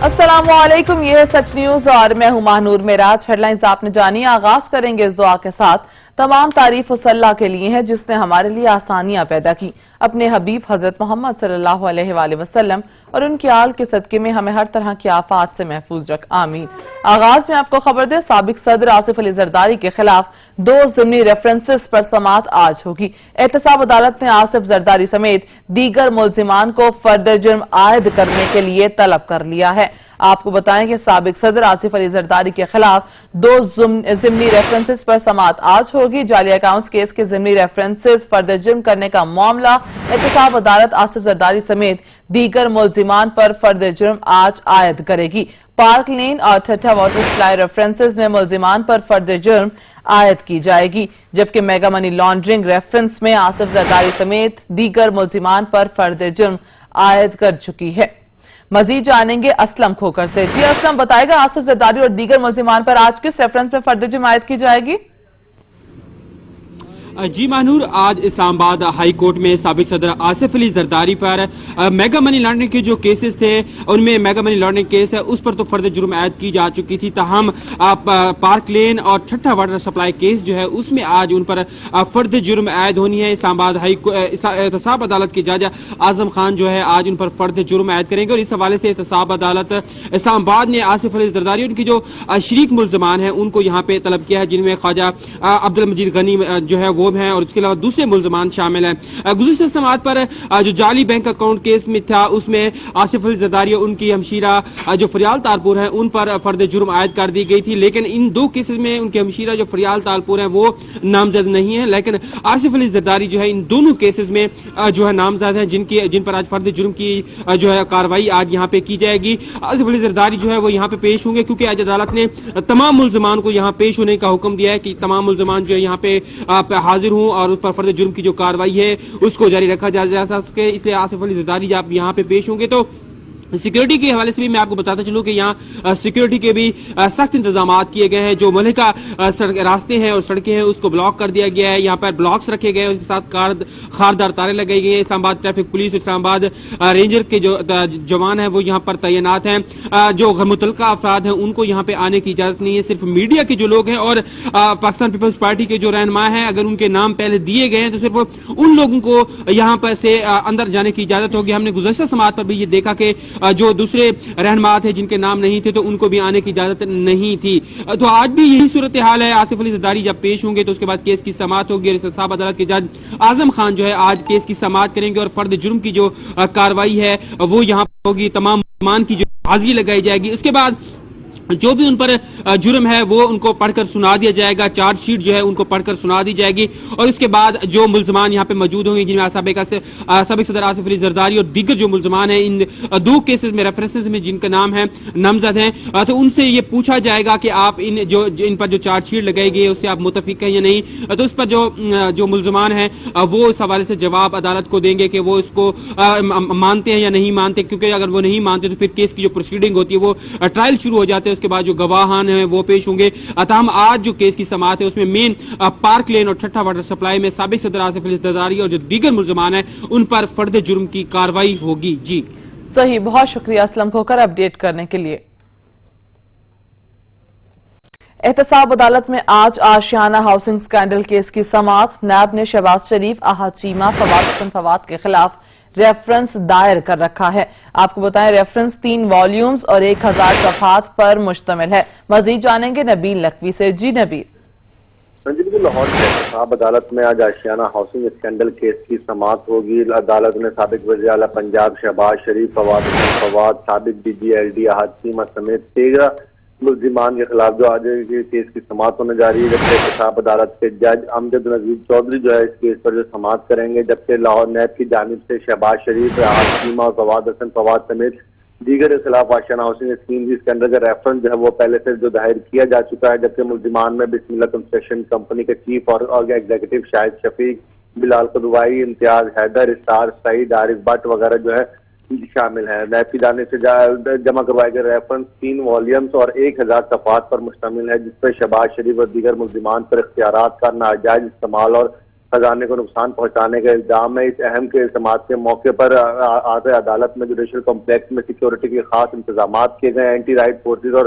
अस्सलामुअलैकुम, ये है सच न्यूज और मैं हूं महानूर मेराज। हेडलाइंस आपने जानी। आगाज करेंगे इस दुआ के साथ। तमाम तारीफ उस अल्लाह के लिए है जिसने हमारे लिए आसानियां पैदा की। अपने हबीब हजरत मोहम्मद सल्लल्लाहु अलैहि वसल्लम और उनके आल के सदके में हमें हर तरह की आफात से महफूज रख, आमीन। आगाज में आपको खबर दे, साबिक सदर आसिफ अली जरदारी के खिलाफ 2 ज़िमनी रेफरेंसेस पर समाअत आज होगी। एहतसाब अदालत ने आसिफ जरदारी समेत दीगर मुल्जिमान को फर्द जुर्म आयद करने के लिए तलब कर लिया है। आपको बताएं कि साबिक सदर आसिफ अली जरदारी के खिलाफ 2 ज़िमनी रेफरेंसेस पर समाअत आज होगी। जाली अकाउंट्स केस के ज़िमनी रेफरेंसेस फर्द जुर्म करने का मामला एहतसाब अदालत आसिफ जरदारी समेत दीगर मुल्जिमान पर फर्द जुर्म आज आयद करेगी। पार्क लेन और ठट्ठा वाटर सप्लाई रेफरेंसेस में मुल्जिमान पर फर्द जुर्म आयद की जाएगी, जबकि मेगा मनी लॉन्ड्रिंग रेफरेंस में आसिफ जरदारी समेत दीगर मुल्जिमान पर फर्द जुर्म आयद कर चुकी है। मजीद जानेंगे असलम खोकर से। जी असलम, बताएगा आसिफ जरदारी और दीगर मुल्जिमान पर आज किस रेफरेंस में फर्द जुर्म आयद की जाएगी? जी महानूर, आज इस्लामाबाद हाई कोर्ट में साबिक सदर आसिफ अली जरदारी पर मेगा मनी लॉन्ड्रिंग के जो केसेस थे उनमें मेगा मनी लॉन्ड्रिंग केस है उस पर तो फर्द जुर्म आयद की जा चुकी थी। ताहम पार्क लेन और ठट्ठा वाटर सप्लाई केस जो है उसमें आज उन पर फर्द जुर्म आयद होनी है। इस्लामाबाद एहतसाब अदालत के जज आजम खान जो है आज उन पर फर्द जुर्म आयद करेंगे और इस हवाले से एहतसाब अदालत इस्लामाबाद ने आसिफ अली जरदारी उनकी जो शरीक मुल्जमान है उनको यहाँ पे तलब किया है, जिनमें ख्वाजा अब्दुल मजीद गनी जो है वो हैं और उसके अलावा दूसरे मुल्जमान शामिल हैं। गुज़िश्ता समाअत पर जो जाली बैंक अकाउंट केस में था उसमें आसिफ अली जरदारी और उनकी हमशीरा जो फरियाल तारपुर हैं उन पर फर्द जुर्म आयद कर दी गई थी, लेकिन इन 2 केसेस में उनकी हमशीरा जो फरियाल तारपुर हैं वो नामजद नहीं है, लेकिन आसिफ अली जरदारी जो है इन दोनों केसेस में जो है नामजद हैं, जिन पर आज फर्द जुर्म की जो है कार्रवाई आज यहाँ पे की जाएगी। आसिफ अली जरदारी जो है वो यहाँ पे पेश होंगे क्योंकि आज अदालत ने तमाम मुल्जमान को यहाँ पेश होने का हुक्म दिया है कि तमाम मुल्जमान जो है यहाँ पे हाजिर हूं और उस पर फर्द जुर्म की जो कार्रवाई है उसको जारी रखा जा सके, इसलिए आसिफ अली जरदारी जब यहाँ पे पेश होंगे तो सिक्योरिटी के हवाले से भी मैं आपको बताता चलूं कि यहाँ सिक्योरिटी के भी सख्त इंतजाम किए गए हैं। जो मलिका रास्ते हैं और सड़कें हैं उसको ब्लॉक कर दिया गया है, यहाँ पर ब्लॉक्स रखे गए हैं, उसके साथ खारदार तारे लगाई गई हैं। Islamabad traffic police, Islamabad ranger के जो जवान हैं वो यहाँ पर तैनात हैं। जो मुतलका अफराद हैं उनको यहाँ पे आने की इजाजत नहीं है, सिर्फ मीडिया के जो लोग हैं और पाकिस्तान पीपल्स पार्टी के जो रहनुमा हैं अगर उनके नाम पहले दिए गए हैं तो सिर्फ उन लोगों को यहाँ पर से अंदर जाने की इजाजत होगी। हमने गुज़श्ता समाअत पर भी ये देखा कि जो दूसरे रहनुमा थे जिनके नाम नहीं थे तो उनको भी आने की इजाजत नहीं थी। तो आज भी यही सूरत हाल है। आसिफ अली जरदारी जब पेश होंगे तो उसके बाद केस की समाअत होगी और एहतसाब अदालत के जज आजम खान जो है आज केस की समाअत करेंगे और फर्द जुर्म की जो कार्रवाई है वो यहाँ होगी, तमाम मुल्जमान की जो हाजिरी लगाई जाएगी। उसके बाद जो भी उन पर जुर्म है वो उनको पढ़कर सुना दिया जाएगा, चार्जशीट जो है उनको पढ़कर सुना दी जाएगी और उसके बाद जो मुल्जमान यहाँ पे मौजूद होंगे जिनमें साबिक सदर आसिफ अली जरदारी और दीगर जो मुल्जमान हैं इन 2 केसेस में रेफरेंसेस में जिनका नाम है नामजद हैं तो उनसे ये पूछा जाएगा कि आप इन पर जो चार्जशीट लगाई गई है उससे आप मुतफिक हैं या नहीं। तो उस पर जो मुल्जमान हैं वो इस हवाले से जवाब अदालत को देंगे कि वो इसको मानते हैं या नहीं मानते, क्योंकि अगर वो नहीं मानते तो फिर केस की जो प्रोसीडिंग होती है वो ट्रायल शुरू हो जाते हैं। उसके बाद जो गवाहान हैं वो पेश होंगे। ताहम आज जो केस की समाअत है उसमें मेन पार्क लेन और ठट्ठा वाटर सप्लाई में साबिक सदर आसिफ अली जरदारी और जो दीगर मुल्जमान हैं उन पर फर्द जुर्म की कार्रवाई होगी। जी सही, बहुत शुक्रिया असलम खोकर अपडेट करने के लिए। एहतसाब अदालत में आज आशियाना हाउसिंग स्कैंडल केस की समाअत। नैब ने शहबाज शरीफ, अहद चीमा, फवाद हसन फवाद के खिलाफ रेफरेंस दायर कर रखा है। आपको बताएं रेफरेंस 3 वॉल्यूम्स और 1000 सफहात पर मुश्तमिल है। मजीद जानेंगे नबील लखवी से। जी नबील। लाहौर के एहतसाब अदालत में आज आशियाना हाउसिंग स्कैंडल केस की समाअत होगी। अदालत ने साबिक वज़ीर आला पंजाब शहबाज शरीफ, फवाद हसन फवाद, साबिक DGLD अहद चीमा समेत 13 मुल्जिमान के खिलाफ जो आज केस की समाअत होने जा रही है, जबकि एहतसाब अदालत के जज अमजद नजीर चौधरी जो है इस केस पर जो समाअत करेंगे, जबकि लाहौर नैब की जानिब से शहबाज शरीफ, अहद चीमा और फवाद हसन फवाद समेत दीगर के खिलाफ आशियाना हाउसिंग स्कीम स्कैंडल का रेफरेंस जो है वो पहले से जो दायर किया जा चुका है, जबकि मुल्जिमान में बिस्मिल्लाह कंस्ट्रक्शन कंपनी के चीफ और एग्जीक्यूटिव शाहिद शफीक, बिलाल कदवाई, इम्तियाज हैदर, इस्तार सईद, आरिफ भट्ट वगैरह जो है शामिल है। नैब की जानिब से जमा करवाए गए रेफरेंस 3 वॉल्यूम्स और 1000 सफहात पर मुश्तमिल है, जिसपर शहबाज शरीफ और दीगर मुल्जिमान पर इख्तियारात का नाजायज इस्तेमाल और خزانے کو نقصان پہنچانے کا الزام ہے۔ اس اہم کے سماعت کے موقع پر آج عدالت میں جوڈیشل کمپلیکس میں سیکیورٹی کے خاص انتظامات کیے گئے۔ اینٹی رائٹ فورسز اور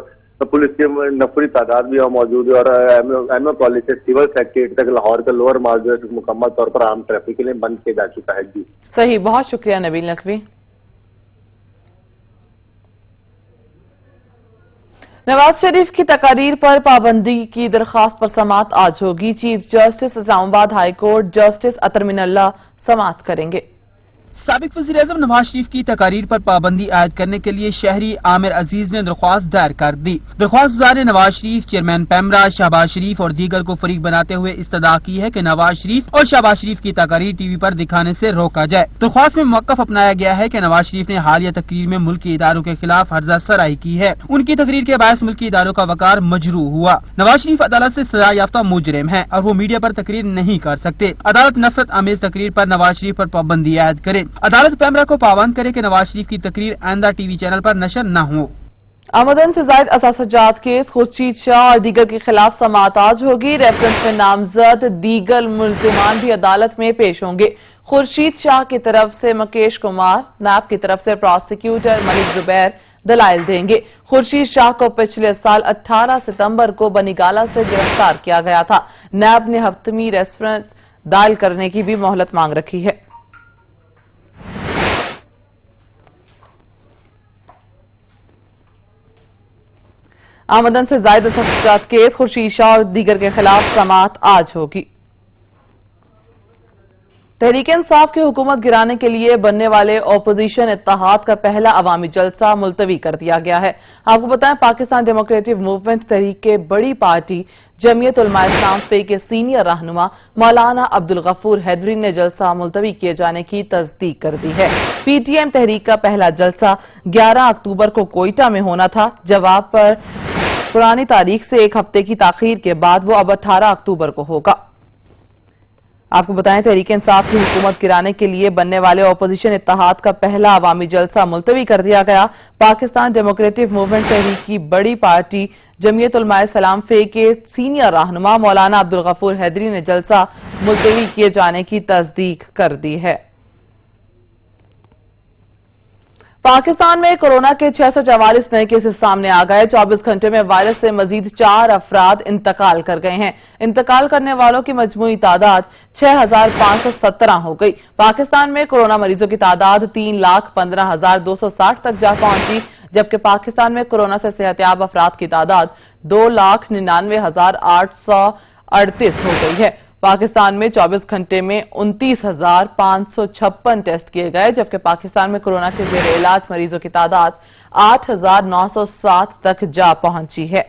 پولیس کی نفری تعداد بھی موجود ہے اور ایم اے کالج سے سول سیکٹریٹ تک لاہور کا لوور مال جو ہے مکمل طور پر عام ٹریفک کے لیے بند کیا جا چکا ہے۔ جی صحیح، بہت شکریہ نبیل نقوی۔ نواز شریف کی تقاریر پر پابندی کی درخواست پر سماعت آج ہوگی۔ چیف جسٹس اسلام آباد ہائی کورٹ جسٹس اطہر من اللہ سماعت کریں گے۔ سابق وزیر اعظم نواز شریف کی تقاریر پر پابندی عائد کرنے کے لیے شہری عامر عزیز نے درخواست دائر کر دی۔ درخواست گزار نے نواز شریف، چیئرمین پیمرا، شہباز شریف اور دیگر کو فریق بناتے ہوئے استدعا کی ہے کہ نواز شریف اور شہباز شریف کی تقاریر ٹی وی پر دکھانے سے روکا جائے۔ درخواست میں موقف اپنایا گیا ہے کہ نواز شریف نے حالیہ تقریر میں ملکی اداروں کے خلاف ہرزہ سرائی کی ہے۔ ان کی تقریر کے باعث ملکی اداروں کا وقار مجروح ہوا۔ نواز شریف عدالت سے سزا یافتہ مجرم ہیں اور وہ میڈیا پر تقریر نہیں کر سکتے۔ عدالت نفرت آمیز تقریر پر نواز شریف پر پابندی عائد کرے۔ عدالت پیمرا کو پابند کرے کہ نواز شریف کی تقریر آئندہ ٹی وی چینل پر نشر نہ ہو۔ آمدن سے زائد اساسجات کیس خورشید شاہ اور دیگر کے خلاف سماعت آج ہوگی۔ ریفرنس میں نامزد دیگر ملزمان بھی عدالت میں پیش ہوں گے۔ خورشید شاہ کی طرف سے مکیش کمار، نیب کی طرف سے پراسیکیوٹر ملک زبیر دلائل دیں گے۔ خورشید شاہ کو پچھلے سال 18 ستمبر کو بنیگالہ سے گرفتار کیا گیا تھا۔ نیب نے ہفتمی ریفرنس دائر کرنے کی بھی مہلت مانگ رکھی ہے۔ آمدن سے زائد اساسجات کیس خورشید شاہ اور دیگر کے خلاف سماعت آج ہوگی۔ تحریک انصاف کی حکومت گرانے کے لیے بننے والے اپوزیشن اتحاد کا پہلا عوامی جلسہ ملتوی کر دیا گیا ہے۔ آپ کو بتائیں پاکستان ڈیموکریٹک موومنٹ تحریک کے بڑی پارٹی جمعیت علماء اسلام فے کے سینئر رہنما مولانا عبدالغفور حیدری نے جلسہ ملتوی کیے جانے کی تصدیق کر دی ہے۔ پی ٹی ایم تحریک کا پہلا جلسہ 11 اکتوبر کو کوئٹہ میں ہونا تھا۔ جواب پر پرانی تاریخ سے ایک ہفتے کی تاخیر کے بعد وہ اب 18 اکتوبر کو ہوگا۔ آپ کو بتائیں تحریک انصاف کی حکومت گرانے کے لیے بننے والے اپوزیشن اتحاد کا پہلا عوامی جلسہ ملتوی کر دیا گیا۔ پاکستان ڈیموکریٹک موومنٹ تحریک کی بڑی پارٹی جمعیت علماء اسلام فے کے سینئر رہنما مولانا عبدالغفور حیدری نے جلسہ ملتوی کیے جانے کی تصدیق کر دی ہے۔ پاکستان میں کورونا کے 644 نئے کیسز سامنے آ گئے۔ 24 گھنٹے میں وائرس سے مزید 4 افراد انتقال کر گئے ہیں۔ انتقال کرنے والوں کی مجموعی تعداد 6517 ہو گئی۔ پاکستان میں کورونا مریضوں کی تعداد 3,15,260 تک جا پہنچی، جبکہ پاکستان میں کورونا سے صحتیاب افراد کی تعداد 2,99,838 ہو گئی ہے۔ پاکستان میں 24 گھنٹے میں 29,556 ٹیسٹ کیے گئے، جبکہ پاکستان میں کورونا کے زیر علاج مریضوں کی تعداد 8,907 تک جا پہنچی ہے۔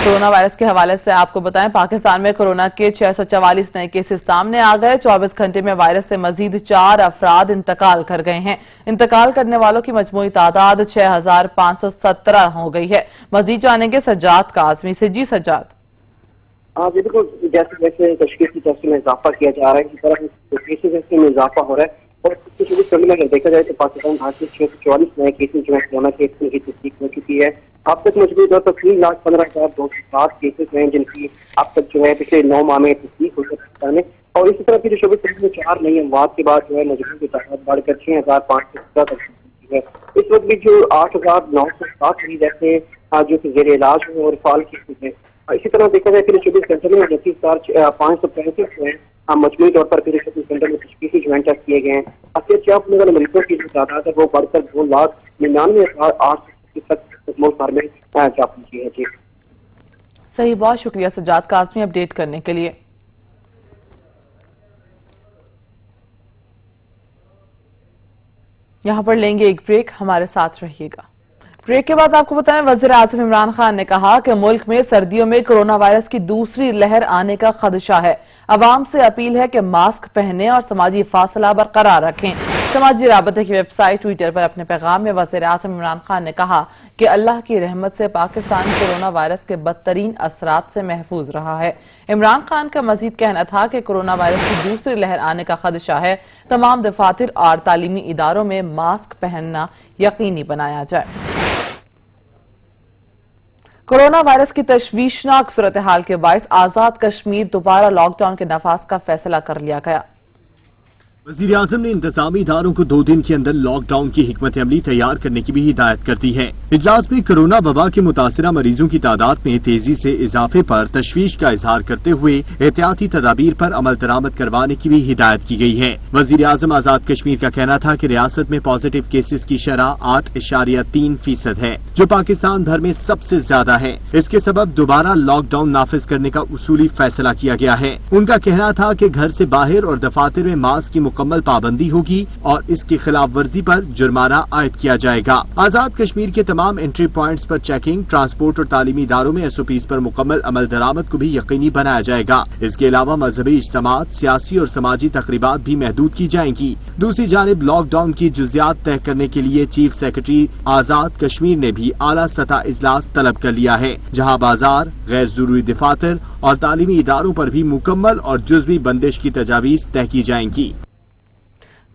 کورونا وائرس کے حوالے سے آپ کو بتائیں پاکستان میں کورونا کے 644 نئے کیسز سامنے آ گئے۔ 24 گھنٹے میں وائرس سے مزید 4 افراد انتقال کر گئے ہیں۔ انتقال کرنے والوں کی مجموعی تعداد 6,517 ہو گئی ہے۔ مزید جانیں گے سجاد کاظمی سے۔ جی سجاد۔ بالکل، جیسے جیسے تشخیص کی ٹیسٹ میں اضافہ کیا جا رہا ہے، اسی طرح کیسز میں اضافہ ہو رہا ہے اور پچھلے 24 گھنٹے میں اگر دیکھا جائے تو پاکستان آج سے 644 نئے کیسز جو ہے کورونا کے کی تصدیق ہو چکی ہے۔ اب تک مجموعی طور پر 3,15,207 کیسز ہیں جن کی اب تک جو ہے پچھلے 9 ماہ میں تصدیق ہو پاکستان میں، اور اسی طرح پچھلے 24 گھنٹے میں 4 نئی اموات کے بعد جو ہے مجموعی تعداد بڑھ کر 6,517 تک پہنچی ہے۔ اس وقت بھی جو 8,907 مریض ایسے ہیں جو کہ زیر علاج ہیں اور فعال کیسز ہیں۔ اسی طرح دیکھا جائے پچھلے 24 گھنٹے میں 29,535 جو ہے مجموعی طور پر پچھلے 24 گھنٹے میں تشخیصی جو ٹیسٹ کیے گئے ہیں۔ اصلیت یافتہ ہونے والے مریضوں کی جو تعداد ہے وہ بڑھ کر 2,99,800 تک ملک بھر میں جا پہنچی ہے۔ جی صحیح، بہت شکریہ سجاد کاظمی اپڈیٹ کرنے کے لیے۔ یہاں پر لیں گے ایک بریک، ہمارے ساتھ رہیے گا۔ بریک کے بعد آپ کو بتائیں وزیر اعظم عمران خان نے کہا کہ ملک میں سردیوں میں کورونا وائرس کی دوسری لہر آنے کا خدشہ ہے۔ عوام سے اپیل ہے کہ ماسک پہنیں اور سماجی فاصلہ برقرار رکھیں۔ سماجی رابطے کی ویب سائٹ ٹویٹر پر اپنے پیغام میں وزیر اعظم عمران خان نے کہا کہ اللہ کی رحمت سے پاکستان کورونا وائرس کے بدترین اثرات سے محفوظ رہا ہے۔ عمران خان کا مزید کہنا تھا کہ کورونا وائرس کی دوسری لہر آنے کا خدشہ ہے۔ تمام دفاتر اور تعلیمی اداروں میں ماسک پہننا یقینی بنایا جائے۔ कोरोना वायरस की तशवीशनाक सूरत हाल के बायस आजाद कश्मीर दोबारा लॉकडाउन के नफाज का फैसला कर लिया गया। वज़ीर आज़म ने इंतजामी इदारों को 2 दिन के अंदर लॉकडाउन की हिकमत अमली तैयार करने की भी हिदायत कर दी है। इजलास में कोरोना वबा के मुतासिरा मरीजों की तादाद में तेजी से इजाफे पर तशवीश का इजहार करते हुए एहतियाती तदाबीर पर अमल दरामद करवाने की भी हिदायत की गई है। वज़ीर आज़म आजाद कश्मीर का कहना था कि रियासत में पॉजिटिव केसेस की शरह 8.3% है, जो पाकिस्तान भर में सबसे ज्यादा है। इसके सबब दोबारा लॉकडाउन नाफिज करने का उसूली फैसला किया गया है। उनका कहना था कि घर से बाहर और दफातर में मास्क की मुकम्मल पाबंदी होगी और इसकी खिलाफ वर्जी पर जुर्माना आयद किया जाएगा। आजाद कश्मीर के तमाम एंट्री पॉइंट्स पर चेकिंग, ट्रांसपोर्ट और तालीमी इदारों में SOPs पर मुकम्मल अमल दरामद को भी यकीनी बनाया जाएगा। इसके अलावा मजहबी इज्तिमात, सियासी और समाजी तकरीबात भी महदूद की जाएंगी। दूसरी जानिब लॉकडाउन की जुज़ियात तय करने के लिए चीफ सेक्रेटरी आजाद कश्मीर ने भी आला सतह इजलास तलब कर लिया है, जहाँ बाजार, गैर जरूरी दफातर और तालीमी इदारों पर भी मुकम्मल और जुज़वी बंदिश की तजावीज़ तय की जाएंगी।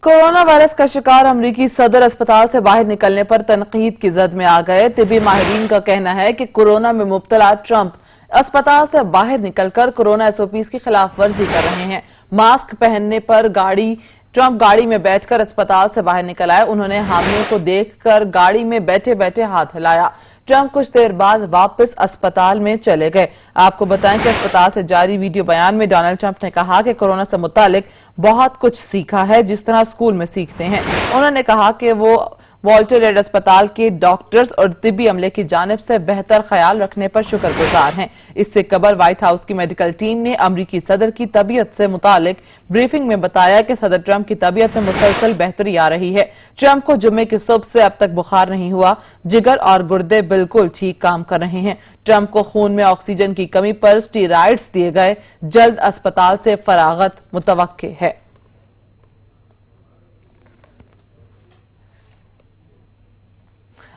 कोरोना वायरस का शिकार अमरीकी सदर अस्पताल से बाहर निकलने पर तनकीद की जद में आ गए। तिबी माहिरीन का कहना है कि कोरोना में मुब्तला ट्रंप अस्पताल से बाहर निकलकर कोरोना SOPs की खिलाफ वर्जी कर रहे हैं। मास्क पहनने पर ट्रंप गाड़ी में बैठकर अस्पताल से बाहर निकल आए। उन्होंने हामियों को देखकर गाड़ी में बैठे बैठे हाथ हिलाया। ट्रंप कुछ देर बाद वापस अस्पताल में चले गए। आपको बताएं कि अस्पताल से जारी वीडियो बयान में डोनाल्ड ट्रंप ने कहा कि कोरोना से मुतालिक बहुत कुछ सीखा है, जिस तरह स्कूल में सीखते हैं। उन्होंने कहा कि वो वॉल्टर रेड अस्पताल के डॉक्टर्स और तिब्बी अमले की जानिब से बेहतर ख्याल रखने पर शुक्रगुजार हैं। इससे कबल व्हाइट हाउस की मेडिकल टीम ने अमरीकी सदर की तबीयत से मुतालिक ब्रीफिंग में बताया कि सदर ट्रंप की तबीयत में मुसलसल बेहतरी आ रही है। ट्रंप को जुम्मे की सुबह से अब तक बुखार नहीं हुआ। जिगर और गुर्दे बिल्कुल ठीक काम कर रहे हैं। ट्रंप को खून में ऑक्सीजन की कमी पर स्टीरॉइड्स दिए गए। जल्द अस्पताल से फरागत मुतवक्के है।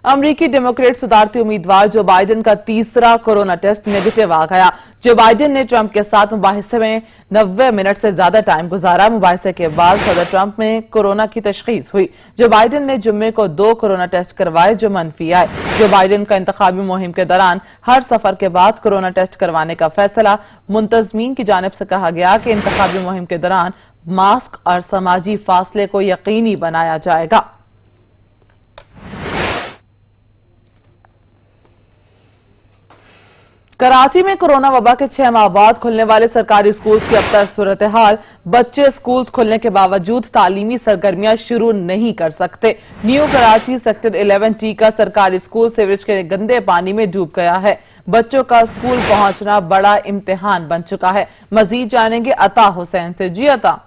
अमरीकी डेमोक्रेट सुधारती उम्मीदवार जो बाइडेन का तीसरा कोरोना टेस्ट नेगेटिव आ गया। जो बाइडेन ने ट्रंप के साथ मुबाहिसे में 90 मिनट से ज्यादा टाइम गुजारा। मुबाहिसे के बाद सदर ट्रंप में कोरोना की तशखीस हुई। जो बाइडेन ने जुम्मे को 2 कोरोना टेस्ट करवाए जो मनफी आए। जो बाइडेन का इंतखाबी मुहिम के दौरान हर सफर के बाद कोरोना टेस्ट करवाने का फैसला। मुंतजमीन की जानिब से कहा गया कि इंतखाबी मुहिम के दौरान मास्क और समाजी फासले को यकीनी बनाया जाएगा। कराची में कोरोना वबा के 6 माह बाद खुलने वाले सरकारी स्कूल की अब तक सूरत हाल। बच्चे स्कूल खुलने के बावजूद तालीमी सरगर्मियां शुरू नहीं कर सकते। न्यू कराची सेक्टर 11T का सरकारी स्कूल सीवरेज के गंदे पानी में डूब गया है। बच्चों का स्कूल पहुंचना बड़ा इम्तिहान बन चुका है। मजीद जानेंगे अता हुसैन से। जी अता।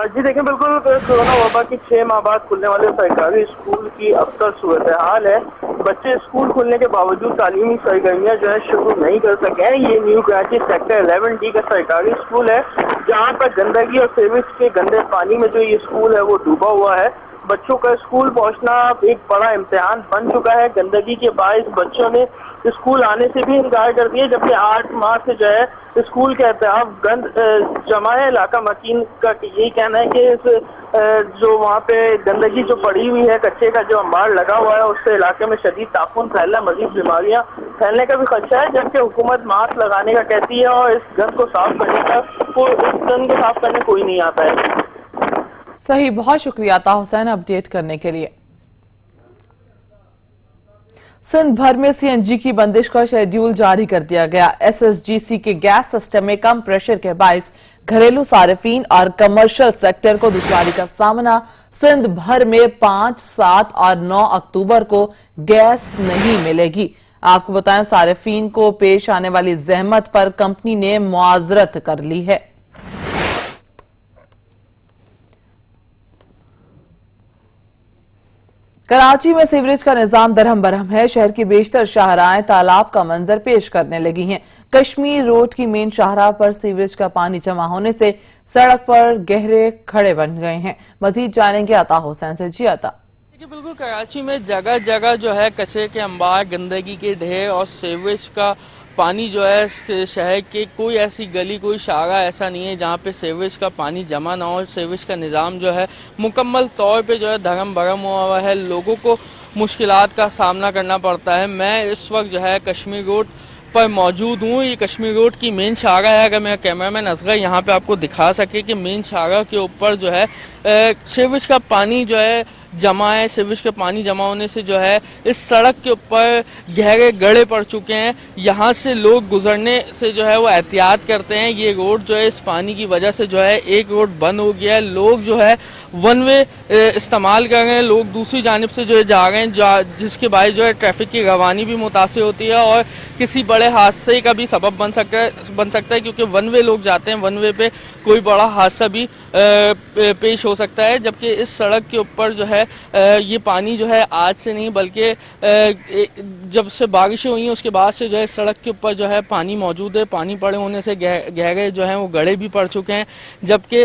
जी देखें, बिल्कुल कोरोना वबा के 6 माह बाद खुलने वाले सरकारी स्कूल की अब तक सूरत हाल है। बच्चे स्कूल खुलने के बावजूद तालीमी सरगर्मियां जो है शुरू नहीं कर सके हैं। ये न्यू कराची सेक्टर 11D का सरकारी स्कूल है, जहां पर गंदगी और सीवरेज के गंदे पानी में जो ये स्कूल है वो डूबा हुआ है। बच्चों का स्कूल पहुंचना एक बड़ा इम्तिहान बन चुका है। गंदगी के बायस बच्चों ने स्कूल आने से भी इनकार कर दिया, जबकि 8 माह से जो है स्कूल के एहतियाब गंद जमा है। इलाका मकीन का यही कहना है कि जो वहाँ पे गंदगी जो पड़ी हुई है, कच्चे का जो अंबार लगा हुआ है, उससे इलाके में शदीद ताफून फैलना, मजीद बीमारियां फैलने का भी खदशा है। जबकि हुकूमत मास्क लगाने का कहती है और इस गंद को साफ करने कोई नहीं आता है। सही, बहुत शुक्रिया अता हुसैन अपडेट करने के लिए। सिंध भर में CNG की बंदिश का शेड्यूल जारी कर दिया गया। SSGC के गैस सिस्टम में कम प्रेशर के बायस घरेलू सार्फिन और कमर्शियल सेक्टर को दुश्वारी का सामना। सिंध भर में 5, 7 और 9 अक्टूबर को गैस नहीं मिलेगी। आपको बताएं, सार्फिन को पेश आने वाली जहमत पर कंपनी ने मुआवजत कर ली है। कराची में सीवरेज का निजाम दरहम बरहम है। शहर की बेशतर शाहराएं तालाब का मंजर पेश करने लगी हैं। कश्मीर रोड की मेन शाहराह पर सीवरेज का पानी जमा होने से सड़क पर गहरे खड़े बन गए हैं। मजीद जानेंगे अता हुसैन से। जी अता। बिल्कुल, कराची में जगह जगह जो है कचरे के अंबार, गंदगी के ढेर और सीवरेज का पानी जो है शहर के कोई ऐसी गली, कोई शाहरा ऐसा नहीं है जहाँ पे सीवरेज का पानी जमा ना हो। सीवरेज का निज़ाम जो है मुकम्मल तौर पे जो है धर्म भरम हुआ है। लोगों को मुश्किलात का सामना करना पड़ता है। मैं इस वक्त जो है कश्मीर रोड पर मौजूद हूँ। ये कश्मीर रोड की मेन शाखा है। अगर मेरा कैमरामैन असगर यहाँ पे आपको दिखा सके कि मेन शाखा के ऊपर जो है सीवेज का पानी जो है जमा है। सीवेज का पानी जमा होने से जो है इस सड़क के ऊपर गहरे गड्ढे पड़ चुके हैं। यहाँ से लोग गुजरने से जो है वो एहतियात करते हैं। ये रोड जो है इस पानी की वजह से जो है एक रोड बंद हो गया है। लोग जो है वन वे इस्तेमाल कर रहे हैं, लोग दूसरी जानिब से जो है जा रहे हैं, जिसके बायस जो है ट्रैफिक की रवानी भी मुतासिर होती है और किसी बड़े हादसे का भी सबब बन सकता है क्योंकि वन वे लोग जाते हैं, वन वे पे कोई बड़ा हादसा भी पेश हो सकता है। जबकि इस सड़क के ऊपर जो है ये पानी जो है आज से नहीं बल्कि जब से बारिशें हुई हैं उसके बाद से जो है सड़क के ऊपर जो है पानी मौजूद है। पानी पड़े होने से गहरे जो है वो गड्ढे भी पड़ चुके हैं। जबकि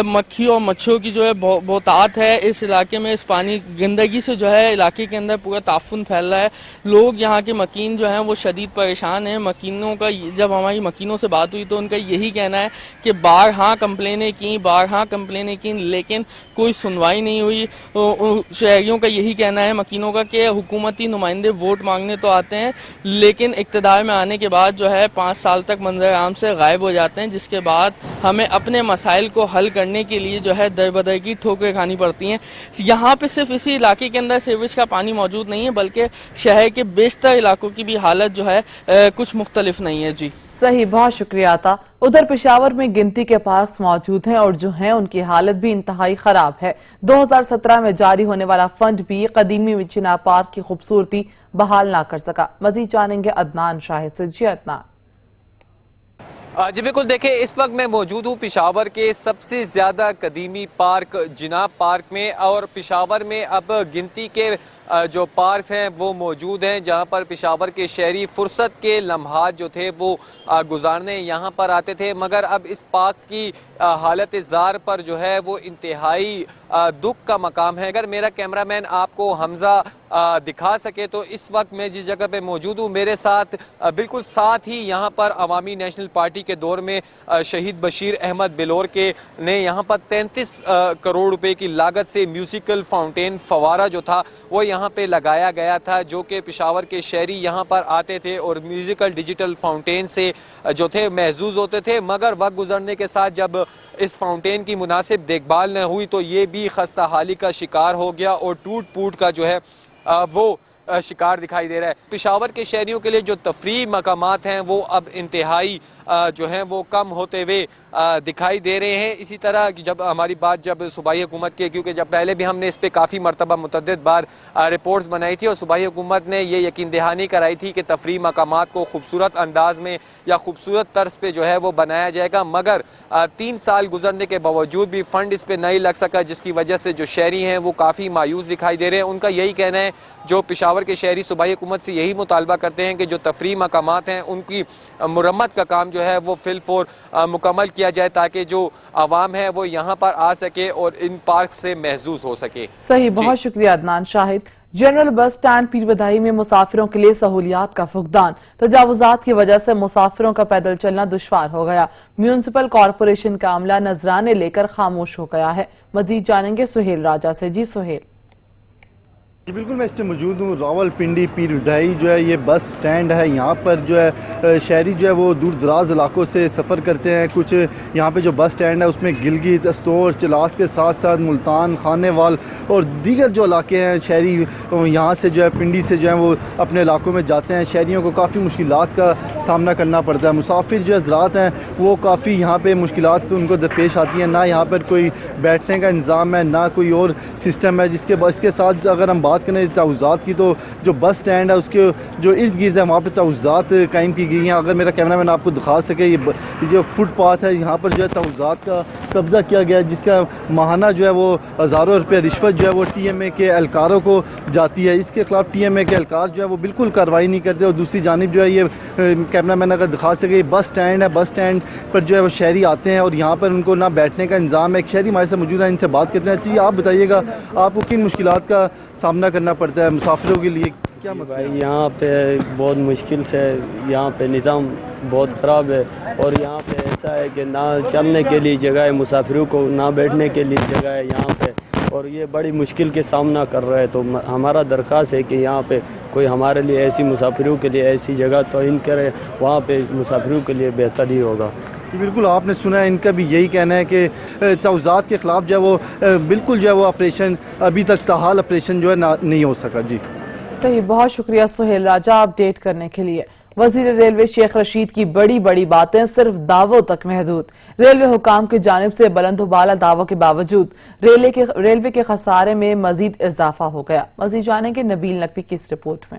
मक्खी और मच्छरों की जो है बहुतात है इस इलाके में। इस पानी गंदगी से जो है इलाके के अंदर पूरा ताफुन फैल रहा है। लोग यहाँ के मकीन जो हैं वो शदीद परेशान हैं। मकीनों का जब हमारी मकीनों से बात हुई तो उनका यही कहना है कि बारहा कंप्लेनें की लेकिन कोई सुनवाई नहीं हुई। शहरियों का यही कहना है मकीनों का कि हुकूमती नुमाइंदे वोट मांगने तो आते हैं लेकिन इक़्तिदार में आने के बाद जो है 5 साल तक मंजर आम से गायब हो जाते हैं, जिसके बाद हमें अपने मसाइल को हल करने के लिए जो है दर बदर की ठोकरें खानी पड़ती हैं। यहाँ पे सिर्फ इसी इलाके के अंदर सीवेज का पानी मौजूद नहीं है बल्कि शहर के बेशतर इलाकों की भी हालत जो है कुछ मुख्तलिफ नहीं है। जी सही, बहुत शुक्रिया आता। उधर पेशावर में गिनती के पार्क्स मौजूद हैं और जो हैं उनकी हालत भी इंतहाई खराब है। 2017 में जारी होने वाला फंड भी कदीमी चिनाब पार्क की खूबसूरती बहाल ना कर सका। मजीद जानेंगे अदनान शाहिद से। जी अदनान। जी बिल्कुल, देखिए इस वक्त मैं मौजूद हूँ पेशावर के सबसे ज्यादा कदीमी पार्क जिनाब पार्क में और पेशावर में अब गिनती के जो पार्क्स हैं वो मौजूद हैं जहां पर पेशावर के शहरी फुर्सत के लम्हात जो थे वो गुजारने यहां पर आते थे। मगर अब इस पार्क की हालत ज़ार पर जो है वो इंतहाई दुख का मकाम है। अगर मेरा कैमरामैन आपको हमजा दिखा सके तो इस वक्त मैं जिस जगह पे मौजूद हूँ मेरे साथ बिल्कुल साथ ही यहाँ पर अवामी नेशनल पार्टी के दौर में शहीद बशीर अहमद बिलोर के ने यहाँ पर 33 करोड़ रुपए की लागत से म्यूजिकल फाउंटेन फवारा जो था वो यहाँ पे लगाया गया था, जो कि पेशावर के शहरी यहाँ पर आते थे और म्यूजिकल डिजिटल फाउंटेन से जो थे महजूज होते थे। मगर वक्त गुजरने के साथ जब इस फाउंटेन की मुनासिब देखभाल न हुई तो ये भी खस्ता हाली का शिकार हो गया और टूट फूट का जो है वो शिकार दिखाई दे रहा है। पेशावर के शहरियों के लिए जो तफरीह मकामात हैं वो अब इंतहाई जो हैं वो कम होते हुए दिखाई दे रहे हैं। इसी तरह जब हमारी बात जब सूबाई हुकूमत के, क्योंकि जब पहले भी हमने इस पर काफ़ी मरतबा मुतअद्दिद बार रिपोर्ट्स बनाई थी और सूबाई हुकूमत ने ये यकीन दहानी कराई थी कि तफरीह मकामात को खूबसूरत अंदाज में या खूबसूरत तर्ज पे जो है वो बनाया जाएगा। मगर 3 साल गुजरने के बावजूद भी फंड इस पर नहीं लग सका, जिसकी वजह से जो शहरी हैं वो काफ़ी मायूस दिखाई दे रहे हैं। उनका यही कहना है, जो पेशावर के शहरी सूबाई हुकूमत से यही मुतालबा करते हैं कि जो तफरीह मकामात हैं उनकी मुरम्मत का काम जो है वो फिलफोर मुकम्मल किया जाए ताकि जो आवाम है वो यहाँ पर आ सके और इन पार्क से महजूज हो सके। सही, बहुत शुक्रिया Adnan Shahid. General bus stand पीर बधाई में मुसाफिरों के लिए सहूलियात का फुकदान। तजावुजात की वजह से मुसाफिरों का पैदल चलना दुश्वार हो गया। म्यूनिसिपल कॉरपोरेशन का अमला नजराने लेकर खामोश हो गया है। मजीद जानेंगे सुहेल राजा से। जी सुहेल। बिल्कुल, मैं इस टाइम मौजूद हूँ रावलपिंडी पीर बधाई जो है ये बस स्टैंड है। यहाँ पर जो है शहरी जो है वो दूर दराज इलाकों से सफ़र करते हैं। कुछ यहाँ पे जो बस स्टैंड है उसमें गिलगित, अस्तोर, चिलास के साथ साथ मुल्तान, खानेवाल और दीगर जो इलाके हैं शहरी यहाँ से जो है पिंडी से जो है वो अपने इलाकों में जाते हैं। शहरियों को काफ़ी मुश्किलात का सामना करना पड़ता है। मुसाफिर जो हज़रात हैं वो काफ़ी यहाँ पर मुश्किलात उनको दरपेश आती हैं। ना यहाँ पर कोई बैठने का इंतज़ाम है, ना कोई और सिस्टम है। इसके साथ अगर हम बात करें तहफ़्फ़ुज़ात की तो जो बस स्टैंड है उसके जो इर्द गिर्द है वहाँ पर तहफ़्फ़ुज़ात कायम की गई हैं। अगर मेरा कैमरामैन आपको दिखा सके, ये जो फुटपाथ है यहाँ पर जो है तहफ़्फ़ुज़ात का कब्ज़ा किया गया है, जिसका माहाना जो है वो हज़ारों रुपये रिश्वत जो है वो TMA के एहलकारों को जाती है। इसके खिलाफ TMA के एहलकार जो है वो बिल्कुल कार्रवाई नहीं करते। और दूसरी जानिब जो है ये कैमरामैन अगर दिखा सके, बस स्टैंड है, बस स्टैंड पर जो है वो शहरी आते हैं और यहाँ पर उनको ना बैठने का इंतज़ाम है। एक शहरी हमारे साथ मौजूद है, इनसे बात करते हैं। जी आप बताइएगा आपको किन मुश्किलात का सामना करना पड़ता है मुसाफिरों के लिए, क्या मसला है? यहाँ पे बहुत मुश्किल से, यहाँ पे निज़ाम बहुत ख़राब है और यहाँ पे ऐसा है कि ना चलने के लिए जगह है, मुसाफिरों को ना बैठने के लिए जगह है। यहाँ पे اور یہ بڑی مشکل کے سامنا کر رہے ہیں. تو ہمارا درخواست ہے کہ یہاں پہ کوئی ہمارے لیے ایسی مسافروں کے لیے ایسی جگہ تعین کرے, وہاں پہ مسافروں کے لیے بہتر ہی ہوگا. بالکل آپ نے سنا ہے, ان کا بھی یہی کہنا ہے کہ توضیحات کے خلاف جو ہے وہ بالکل جو ہے وہ آپریشن ابھی تک تاحال آپریشن جو ہے نہیں ہو سکا. جی صحیح, بہت شکریہ سہیل راجہ اپڈیٹ کرنے کے لیے. وزیر ریلوے شیخ رشید کی بڑی بڑی باتیں صرف دعووں تک محدود. ریلوے حکام کی جانب سے بلند و بالا دعووں کے باوجود ریلوے کے خسارے میں مزید اضافہ ہو گیا. مزید جانیں گے نبیل نقوی کی اس رپورٹ میں.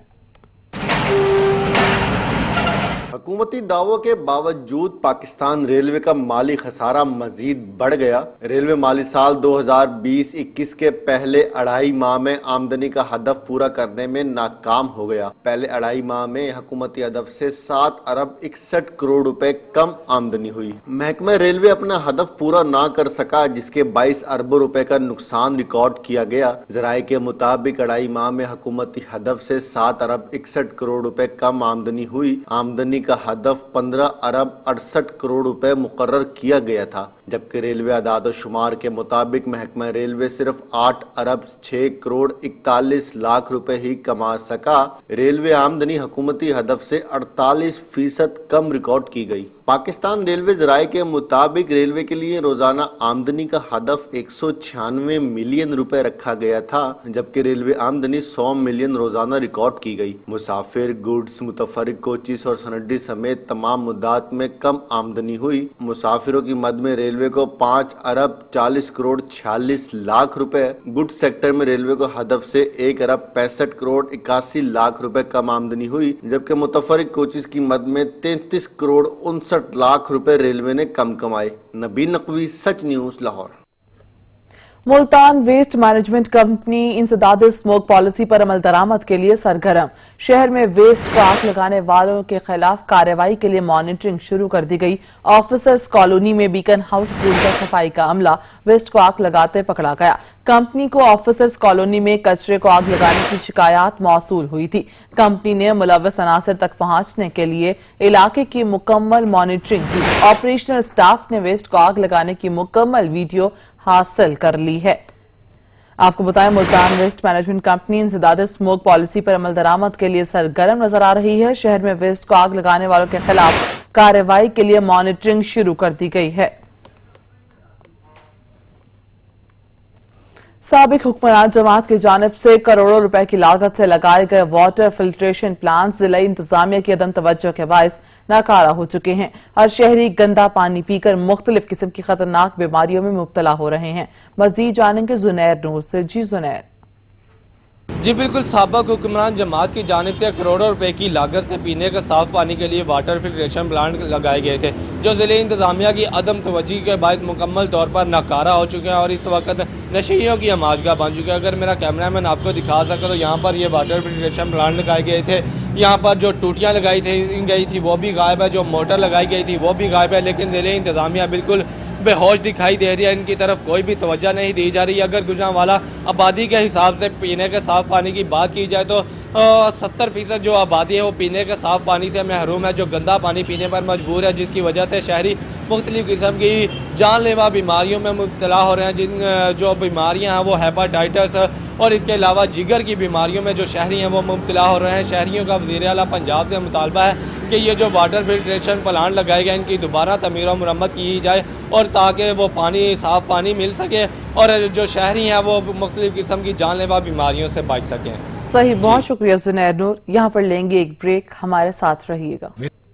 حکومتی دعووں کے باوجود پاکستان ریلوے کا مالی خسارہ مزید بڑھ گیا. ریلوے مالی سال 2020-21 کے پہلے اڑائی ماہ میں آمدنی کا ہدف پورا کرنے میں ناکام ہو گیا. پہلے اڑائی ماہ میں حکومتی ہدف سے 7 ارب 61 کروڑ روپے کم آمدنی ہوئی. محکمہ ریلوے اپنا ہدف پورا نہ کر سکا, جس کے 22 ارب روپے کا نقصان ریکارڈ کیا گیا. ذرائع کے مطابق اڑائی ماہ میں حکومتی ہدف سے 7 ارب 61 کروڑ روپے کم آمدنی ہوئی. آمدنی کا ہدف 15 ارب 68 کروڑ روپے مقرر کیا گیا تھا, جبکہ ریلوے اعداد و شمار کے مطابق محکمہ ریلوے صرف 8 ارب 6 کروڑ 41 لاکھ روپے ہی کما سکا. ریلوے آمدنی حکومتی ہدف سے 48% کم ریکارڈ کی گئی. پاکستان ریلوے ذرائع کے مطابق ریلوے کے لیے روزانہ آمدنی کا ہدف 196 ملین روپے رکھا گیا تھا, جبکہ ریلوے آمدنی 100 ملین روزانہ ریکارڈ کی گئی. مسافر, گوڈز, متفرق کوچز اور سنڈی سمیت تمام مدات میں کم آمدنی ہوئی. مسافروں کی مد میں ریلوے کو 5 ارب 40 کروڑ 46 لاکھ روپے, گڈ سیکٹر میں ریلوے کو ہدف سے 1 ارب 65 کروڑ 81 لاکھ روپے کم آمدنی ہوئی, جبکہ متفرق کوچز کی مد میں 33 کروڑ 59 لاکھ روپے ریلوے نے کم کمائے. Nabeel Naqvi, Sach news, Lahore. Multan waste management company انسداد اسموک پالیسی پر عمل درآمد کے لیے سرگرم. شہر میں ویسٹ کو آگ لگانے والوں کے خلاف کارروائی کے لیے مانیٹرنگ شروع کر دی گئی. آفیسرز کالونی میں بیکن ہاؤس اسکول کا صفائی کا عملہ ویسٹ کو آگ لگاتے پکڑا گیا. کمپنی کو آفیسرز کالونی میں کچرے کو آگ لگانے کی شکایات موصول ہوئی تھی. کمپنی نے ملوث عناصر تک پہنچنے کے لیے علاقے کی مکمل مانیٹرنگ کی. آپریشنل سٹاف نے ویسٹ کو آگ لگانے کی مکمل ویڈیو حاصل کر لی ہے. آپ کو بتائیں, ملتان ویسٹ مینجمنٹ کمپنی انسداد اسموک پالیسی پر عمل درآمد کے لیے سرگرم نظر آ رہی ہے. شہر میں ویسٹ کو آگ لگانے والوں کے خلاف کارروائی کے لیے مانیٹرنگ شروع کر دی گئی ہے. سابق حکمران جماعت کی جانب سے کروڑوں روپے کی لاگت سے لگائے گئے واٹر فلٹریشن پلانٹ ضلعی انتظامیہ کی عدم توجہ کے باعث ناکارہ ہو چکے ہیں. ہر شہری گندا پانی پی کر مختلف قسم کی خطرناک بیماریوں میں مبتلا ہو رہے ہیں. مزید جانیں گے زنیر نور سے. جی زنیر. جی بالکل, سابق حکمران جماعت کی جانب سے کروڑوں روپے کی لاگت سے پینے کا صاف پانی کے لیے واٹر فلٹریشن پلانٹ لگائے گئے تھے, جو ضلعی انتظامیہ کی عدم توجہی کے باعث مکمل طور پر ناکارہ ہو چکے ہیں اور اس وقت نشیوں کی ہماجگاہ بن چکے ہیں. اگر میرا کیمرہ مین آپ کو دکھا سکے تو یہاں پر یہ واٹر فلٹریشن پلانٹ لگائے گئے تھے. یہاں پر جو ٹوٹیاں لگائی گئی تھی وہ بھی غائب ہے, جو موٹر لگائی گئی تھی وہ بھی غائب ہے, لیکن ضلعی انتظامیہ بالکل بے ہوش دکھائی دے رہی ہے. ان کی طرف کوئی بھی توجہ نہیں دی جا رہی. اگر گجرانوالہ آبادی کے حساب سے پینے کے صاف پانی کی بات کی جائے تو 70% جو آبادی ہے وہ پینے کے صاف پانی سے محروم ہے, جو گندا پانی پینے پر مجبور ہے, جس کی وجہ سے شہری مختلف قسم کی جان لیوا بیماریوں میں مبتلا ہو رہے ہیں. جن جو بیماریاں ہیں وہ ہیپاٹائٹس اور اس کے علاوہ جگر کی بیماریوں میں جو شہری ہیں وہ مبتلا ہو رہے ہیں. شہریوں کا وزیر اعلیٰ پنجاب سے مطالبہ ہے کہ یہ جو واٹر فلٹریشن پلانٹ لگائے گئے ان کی دوبارہ تعمیر و مرمت کی جائے, اور تاکہ وہ پانی صاف پانی مل سکے اور جو شہری ہیں وہ مختلف قسم کی جان لیوا بیماریوں سے بچ سکیں. صحیح, بہت شکریہ زنیر نور. یہاں پر لیں گے ایک بریک, ہمارے ساتھ رہیے گا.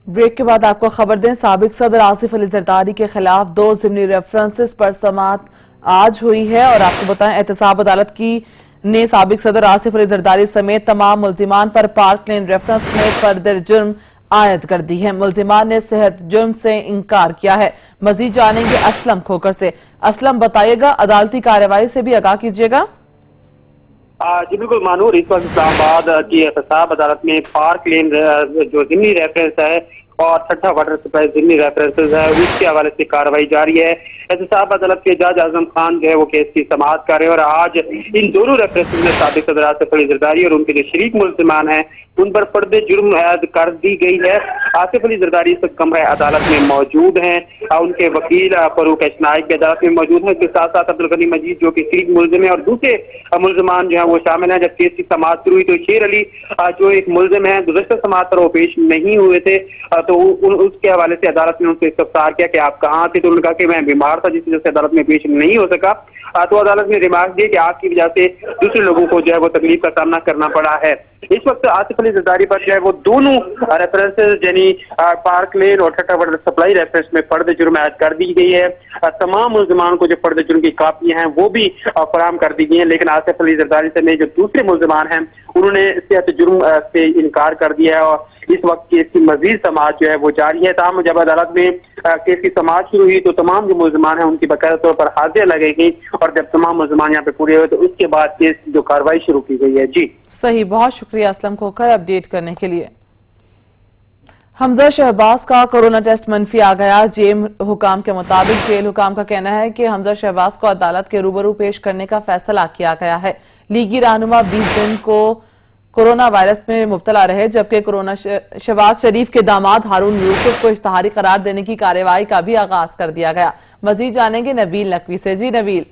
بریک کے بعد آپ کو خبر دیں, سابق صدر آصف علی زرداری کے خلاف 2 ضمنی ریفرنسز پر سماعت آج ہوئی ہے. اور آپ کو بتائیں, احتساب عدالت کی نے سابق صدر آصف علی زرداری سمیت تمام ملزمان پر پارک لین ریفرنس میں فردر جرم عائد کر دی ہے. ملزمان نے صحت جرم سے انکار کیا ہے. مزید جانیں گے اسلم کھوکر سے. اسلم, بتائیے گا, عدالتی کارروائی سے بھی آگاہ کیجیے گا. جی بالکل مانور, اس وقت اسلام آباد کی احتساب عدالت میں پارک لین جو ضمنی ریفرنس ہے اور چھٹا واٹر سپلائی ضمنی ریفرنسز ہے اس کے حوالے سے کارروائی جاری ہے. एहतसाब अदालत के जज आजम खान जो है वो केस की समाअत कर रहे हैं और आज इन दोनों रेफरेंसेस में साबिक सदर आसिफ अली जरदारी और उनके जो शरीक मुल्जिमान हैं उन पर फर्द जुर्म ऐद कर दी गई है। आसिफ अली जरदारी इस कमरे अदालत में मौजूद हैं, उनके वकील फरूक एच नाइक भी अदालत में मौजूद हैं। इसके साथ साथ अब्दुल गनी मजीद जो कि शरीक मुल्जिम है और दूसरे मुल्जिमान जो है वो शामिल हैं। जब केस की समाअत शुरू हुई तो शेर अली जो एक मुल्जिम है गुज़श्ता समाअत पर वो पेश नहीं हुए थे, तो उसके हवाले से अदालत ने उनसे इस्तफसार किया कि आप कहाँ थे, तो उन्होंने कहा कि मैं बीमार था जिस वजह से अदालत में पेश नहीं हो सका। तो अदालत ने रिमार्क दिए कि आपकी वजह से दूसरे लोगों को जो है वो तकलीफ का सामना करना पड़ा है। इस वक्त आसिफ अली जरदारी पर जो है वो दोनों रेफरेंसेस यानी पार्क लेन और ठट्टा वाटर सप्लाई रेफरेंस में फर्द जुर्म ऐड कर दी गई है। तमाम मुल्जिमान को जो फर्द जुर्म की कापियां हैं वो भी फराहम कर दी गई हैं, लेकिन आसिफ अली जरदारी से जो दूसरे मुल्जिमान हैं उन्होंने सेहत जुर्म से इनकार कर दिया है और इस वक्त केस की मजीद समाअत जो है वो जारी है। ताहम जब अदालत में केस की समाअत शुरू हुई तो तमाम जो मुल्जिमान हैं उनकी बाकायदा तौर पर हाजिर लगाई गई और जब तमाम मुल्जिमान यहाँ पे पूरे हुए तो उसके बाद केस की जो कार्रवाई शुरू की गई है। जी सही, बहुत शुक्रिया असलम खोखर अपडेट करने के लिए। हमजा शहबाज का कोरोना टेस्ट मनफी आ गया। जेल हुकाम के मुताबिक जेल हुकाम का कहना है कि हमजा शहबाज को अदालत के रूबरू पेश करने का फैसला किया गया है। लीगी रहनुमा 20 दिन को कोरोना वायरस में मुब्तला रहे, जबकि कोरोना शहबाज शरीफ के दामाद हारून यूसुफ को इश्तहारी करार देने की कार्रवाई का भी आगाज कर दिया गया। मजीद जानेंगे नबील नकवी से। जी Nabeel.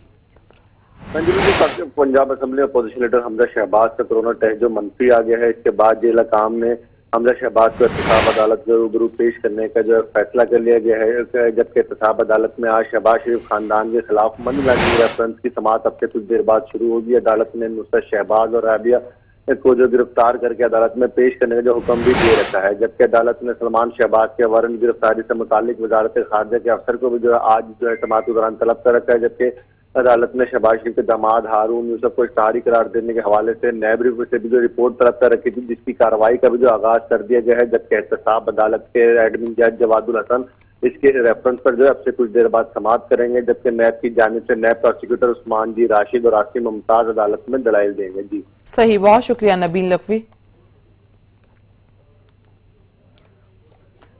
Punjab assembly opposition leader Hamza Shahbaz का कोरोना टेस्ट जो मनफी आ गया है, इसके बाद जेल हुकाम ने हमजा शहबाज को एहतसाब अदालत के रूबरू पेश करने का जो फैसला कर लिया गया है, जबकि एहतसाब अदालत में आज शहबाज शरीफ खानदान के खिलाफ मनी लॉन्ड्रिंग रेफरेंस की समाअत अब से कुछ देर बाद शुरू होगी। अदालत ने नुसरत शहबाज और राबिया को जो गिरफ्तार करके अदालत में पेश करने का जो हुक्म भी दे रखा है, जबकि अदालत ने सलमान शहबाज के वारंट गिरफ्तारी से मुतालिक वजारत खारजा के अफसर को भी जो है आज जो है समाअत के दौरान तलब कर रखा है, जबकि अदालत ने शहबाज शरीफ के दामाद हारून यूसुफ को इश्तहारी करार देने के हवाले से नैब रिव्यू से भी जो रिपोर्ट तलब कर रखी थी, जिसकी कार्रवाई का भी जो आगाज कर दिया गया है। जबकि एहतसाब अदालत के एडमिन जज जवादुल हसन इसके रेफरेंस पर जो है अब से कुछ देर बाद समाअत करेंगे, जबकि नैब की जानिब से नैब प्रोसिक्यूटर उस्मान जी राशिद और आसिम मुमताज अदालत में दलाइल देंगे। जी सही, बहुत शुक्रिया नबील नकवी।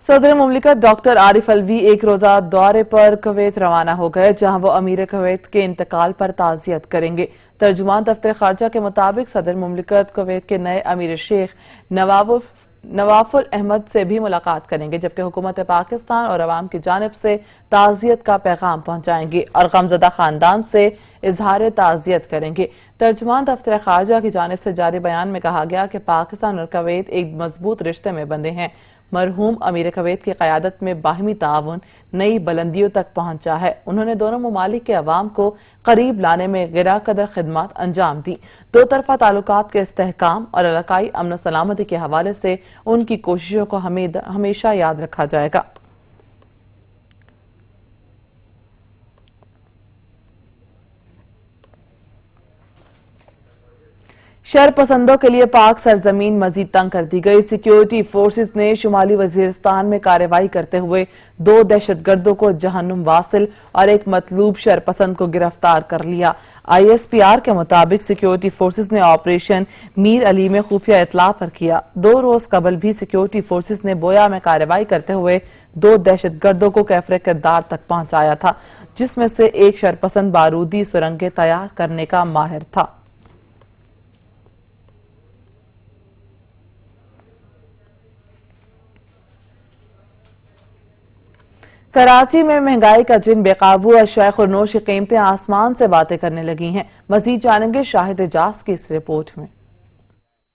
सदर मुमलिकत डॉक्टर आरिफ अलवी एक रोजा दौरे पर कुवैत रवाना हो गए, जहां वो अमीर कुवैत के इंतकाल पर ताज़ियत करेंगे। तर्जुमान दफ्तर खारजा के मुताबिक सदर मुमलिकत कुवैत के नए अमीर शेख नवाफुल अहमद से भी मुलाकात करेंगे, जबकि हुकूमत पाकिस्तान और अवाम की जानिब से ताज़ियत का पैगाम पहुंचाएंगे और गमजदा खानदान से इजहार ताज़ियत करेंगे। तर्जुमान दफ्तर खारजा की जानिब से जारी बयान में कहा गया कि पाकिस्तान और कुवैत एक मजबूत रिश्ते में बंधे हैं। मरहूम अमीर कुवैत की क़यादत में बाहमी ताउन नई बुलंदियों तक पहुंचा है। उन्होंने दोनों ममालिक के अवाम को करीब लाने में गिरा कदर खिदमत अंजाम दी। दो तरफा ताल्लुकात के इस्तेहकाम और इलाकाई अमन सलामती के हवाले से उनकी कोशिशों को हमेशा याद रखा जाएगा। शर पसंदों के लिए पाक सरजमीन मजीद तंग कर दी गई। सिक्योरिटी फोर्सेस ने शुमाली वजीरिस्तान में कार्रवाई करते हुए 2 दहशतगर्दों को जहन्नुम वासिल और एक मतलूब शर पसंद को गिरफ्तार कर लिया। ISPR के मुताबिक सिक्योरिटी फोर्सेस ने ऑपरेशन मीर अली में खुफिया इतला पर किया। 2 रोज कबल भी सिक्योरिटी फोर्सेस ने बोया में कार्रवाई करते हुए 2 दहशतगर्दों को कैफरे किरदार तक पहुंचाया था, जिसमें से एक शरपसंद बारूदी सुरंगें तैयार करने का माहिर था। कराची में महंगाई का जिन बेकाबू अशिया खुरनोश की कीमतें आसमान से बातें करने लगी हैं। मजीद जानेंगे शाहिद एजाज की इस रिपोर्ट में।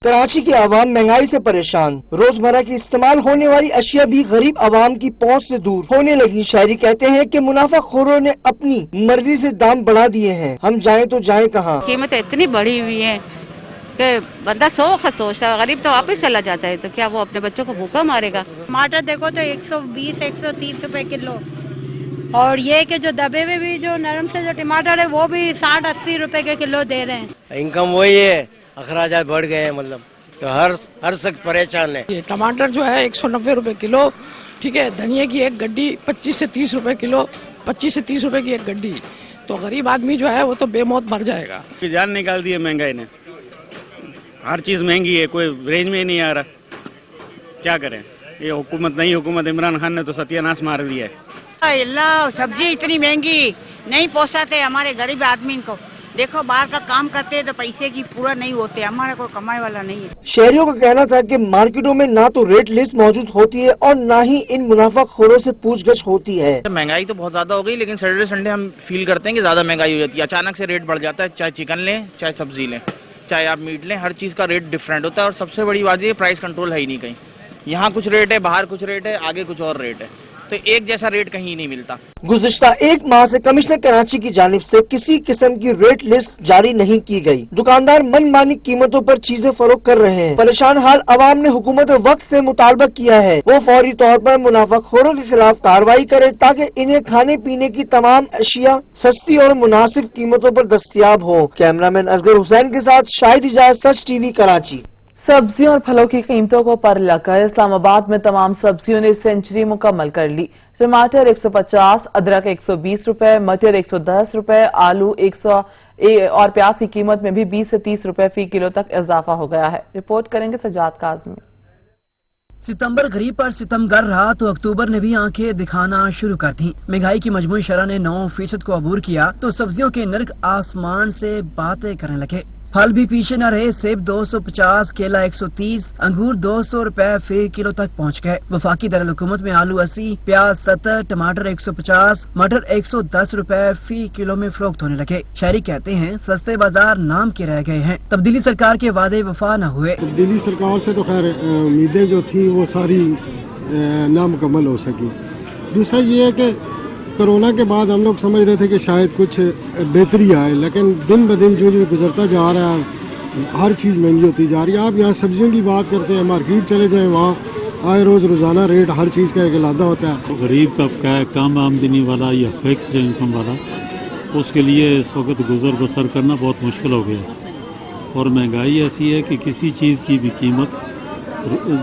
कराची के आवाम महंगाई से परेशान, रोजमर्रा की इस्तेमाल होने वाली अशिया भी गरीब आवाम की पहुंच से दूर होने लगी। शायरी कहते हैं कि मुनाफाखोरों ने अपनी मर्जी से दाम बढ़ा दिए हैं, हम जाएं तो जाएं कहाँ। कीमतें इतनी बढ़ी हुई है कि बंदा सोचता है, गरीब तो वापस चला जाता है, तो क्या वो अपने बच्चों को भूखा मारेगा। टमाटर देखो तो 120-130 रुपए किलो, और ये कि जो दबे में भी जो नरम से जो टमाटर है वो भी 60-80 रुपए के किलो दे रहे हैं। इनकम वही है, अखराजात बढ़ गए हैं, मतलब तो हर सख्त परेशान है। टमाटर जो है 190 रुपए किलो, ठीक है। धनिया की एक गड्डी 25 से 30 रुपए किलो, 25 से 30 रुपए की एक गड्डी, तो गरीब आदमी जो है वो तो बेमौत मर जाएगा। जान निकाल दी है महंगाई ने, हर चीज महंगी है, कोई रेंज में ही नहीं आ रहा। क्या करें, ये हुकूमत नहीं, हुकूमत इमरान खान ने तो सत्यानाश मार दिया है। अल्लाह सब्जी इतनी महंगी नहीं पोसाते हमारे गरीब आदमी को। देखो बाहर का काम करते हैं तो पैसे की पूरा नहीं होते, हमारा कोई कमाई वाला नहीं है। शहरियों का कहना था कि मार्केटों में ना तो रेट लिस्ट मौजूद होती है और ना ही इन मुनाफाखोरों से पूछगछ होती है। महंगाई तो बहुत ज्यादा हो गई, लेकिन सैटरडे संडे हम फील करते हैं कि ज्यादा महंगाई हो जाती है। अचानक से रेट बढ़ जाता है, चाहे चिकन लें चाहे सब्जी लें चाहे आप मीट लें, हर चीज का रेट डिफरेंट होता है। और सबसे बड़ी बात ये प्राइस कंट्रोल है ही नहीं कहीं। यहाँ कुछ रेट है, बाहर कुछ रेट है, आगे कुछ और रेट है, तो एक जैसा रेट कहीं नहीं मिलता। गुज़िश्ता एक माह से कमिश्नर कराची की जानिब से किसी किस्म की रेट लिस्ट जारी नहीं की गई। दुकानदार मनमानी कीमतों पर चीजें फरोख्त कर रहे हैं। परेशान हाल अवाम ने हुकूमत वक्त से मुतालबा किया है वो फौरी तौर पर मुनाफाखोरों के खिलाफ कार्रवाई करे ताकि इन्हें खाने पीने की तमाम अशिया सस्ती और मुनासिब कीमतों पर दस्तयाब हो। कैमरामैन असगर हुसैन के साथ शाहिद इजाज, सच टीवी कराची। सब्जियों और फलों की कीमतों को पर लगाकर इस्लामाबाद में तमाम सब्जियों ने सेंचुरी मुकम्मल कर ली। टमाटर 150, अदरक 120 रुपए, मटर 110 रुपए, आलू 100 और प्याज की कीमत में भी 20 से 30 रुपए फी किलो तक इजाफा हो गया है। रिपोर्ट करेंगे सजाद काज़मी। सितंबर गरीब पर सितमगर रहा तो अक्टूबर ने भी आंखें दिखाना शुरू कर दी। महंगाई की मजमूई शरह ने 9% को अबूर किया तो सब्जियों के नर्क आसमान से बातें करने लगे। फल भी पीछे न रहे। सेब 250, केला 130, अंगूर 200 रुपए फी किलो तक पहुंच गए। वफाकी दारुल-हुकूमत में आलू 80, प्याज 70, टमाटर 150, मटर 110 रुपए फी किलो में फरोख्त होने लगे। शहरी कहते हैं सस्ते बाजार नाम के रह गए हैं। तब्दीली सरकार के वादे वफा न हुए। तब्दीली सरकार से तो खैर उम्मीदें जो थी वो सारी नामुकम्मल हो सकी। दूसरा ये है कि कोरोना के बाद हम लोग समझ रहे थे कि शायद कुछ बेहतरी आए, लेकिन दिन ब दिन जो गुजरता जा रहा है हर चीज़ महंगी होती जा रही है। आप यहाँ सब्जियों की बात करते हैं, मार्केट चले जाएं, वहाँ आए रोज़ रोज़ाना रेट हर चीज़ का एक अलादा होता है। गरीब तबका है, कम आमदनी वाला या फिक्स्ड इनकम वाला, उसके लिए इस वक्त गुजर बसर करना बहुत मुश्किल हो गया। और महंगाई ऐसी है कि किसी चीज़ की भी कीमत